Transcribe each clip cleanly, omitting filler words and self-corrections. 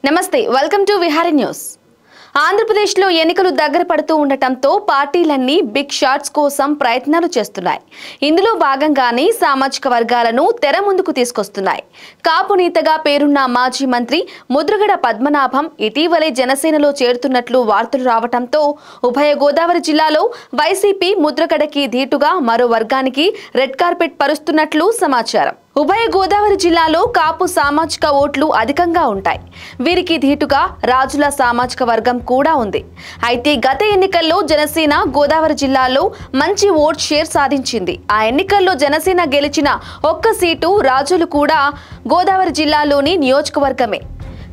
నమస్తే welcome to Vihari news. ఆంధ్రప్రదేశ్లో ఎన్నికలు దగ్గర పడుతూ ఉండటంతో పార్టీలన్నీ బిగ్ షాట్స్ కోసం ప్రయత్నాలు చేస్తున్నాయి। ఇందులో భాగంగానే సామాజిక వర్గాలను తెర ముందుకు తీసుకొస్తున్నాయి। కాపు నేతగా పేరున్న మాజీ మంత్రి ముద్రగడ పద్మనాభం ఇటీవలే జనసేనలో చేరుతున్నట్లు వార్తలు రావటంతో ఉభయ గోదావరి జిల్లాలో వైసీపీ ముద్రగడకి ధీటుగా మరో వర్గానికి రెడ్ కార్పెట్ పరుస్తున్నట్లు సమాచారం। ఉభయ గోదావరి జిల్లాలో కాపు సామాజిక ఓట్లు అధికంగా ఉంటాయి। వీరికి ధీటుగా రాజుల సామాజిక వర్గం కూడా ఉంది। అయితే గత ఎన్నికల్లో జనసేన గోదావరి జిల్లాలో మంచి ఓట్ షేర్ సాధించింది। ఆ ఎన్నికల్లో జనసేన గెలిచిన ఒక్క సీటు రాజులు కూడా గోదావరి జిల్లాలోని నియోజకవర్గమే।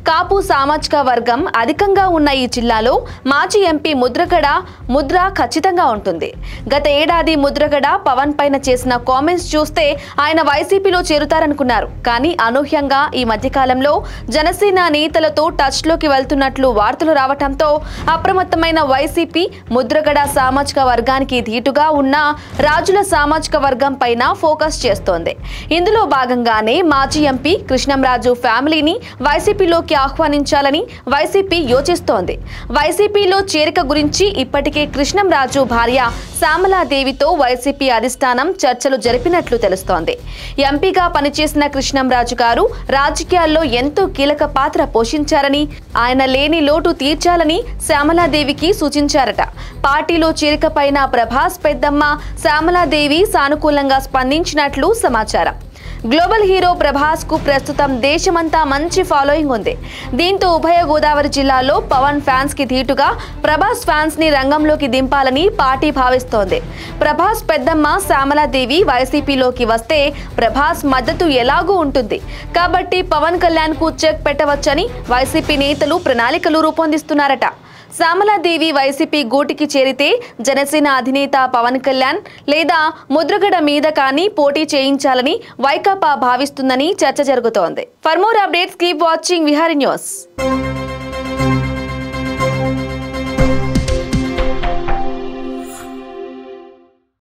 కాపు సామాజిక వర్గం అధికంగా ఉన్న ఈ జిల్లాలో మాజీ ఎంపీ ముద్రగడ ముద్ర ఖచ్చితంగా ఉంటుంది। గత ఏడాది ముద్రగడ పవన్ పైన చేసిన కామెంట్స్ చూస్తే ఆయన వైసీపీలో చేరుతారనుకున్నారు। కానీ అనూహ్యంగా ఈ మధ్యకాలంలో జనసేన నేతలతో టచ్లోకి వెళ్తున్నట్లు వార్తలు రావటంతో అప్రమత్తమైన వైసీపీ ముద్రగడ సామాజిక వర్గానికి ధీటుగా ఉన్న రాజుల సామాజిక వర్గం పైన ఫోకస్ చేస్తోంది। ఇందులో భాగంగానే మాజీ ఎంపీ కృష్ణంరాజు ఫ్యామిలీని వైసీపీలోకి ఆహ్వానించాలని వైసీపీ యోచిస్తోంది। వైసీపీలో చేరిక గురించి ఇప్పటికే కృష్ణంరాజు భార్య శ్యామలాదేవితో వైసీపీ అధిష్టానం చర్చలు జరిపినట్లు తెలుస్తోంది। ఎంపీగా పనిచేసిన కృష్ణంరాజు గారు రాజకీయాల్లో ఎంతో కీలక పాత్ర పోషించారని, ఆయన లేని లోటు తీర్చాలని శ్యామలాదేవికి సూచించారట। పార్టీలో చేరిక పైన ప్రభాస్ పెద్దమ్మ శ్యామలాదేవి సానుకూలంగా స్పందించినట్లు సమాచారం। గ్లోబల్ హీరో ప్రభాస్ కు ప్రస్తుతం దేశమంతా మంచి ఫాలోయింగ్ ఉంది। దీంతో ఉభయ గోదావరి జిల్లాలో పవన్ ఫ్యాన్స్ కి ధీటుగా ప్రభాస్ ఫ్యాన్స్ ని రంగంలోకి దింపాలని పార్టీ భావిస్తోంది। ప్రభాస్ పెద్దమ్మ శ్యామలాదేవి వైసీపీలోకి వస్తే ప్రభాస్ మద్దతు ఎలాగూ ఉంటుంది కాబట్టి పవన్ కళ్యాణ్ కు చెక్ పెట్టవచ్చని వైసీపీ నేతలు ప్రణాళికలు రూపొందిస్తున్నారట। శ్యామలాదేవి వైసీపీ గూటికి చేరితే జనసేన అధినేత పవన్ కళ్యాణ్ లేదా ముద్రగడ మీద కానీ పోటీ చేయించాలని వైకాపా భావిస్తుందని చర్చ జరుగుతోంది। For more updates keep watching Vihari news.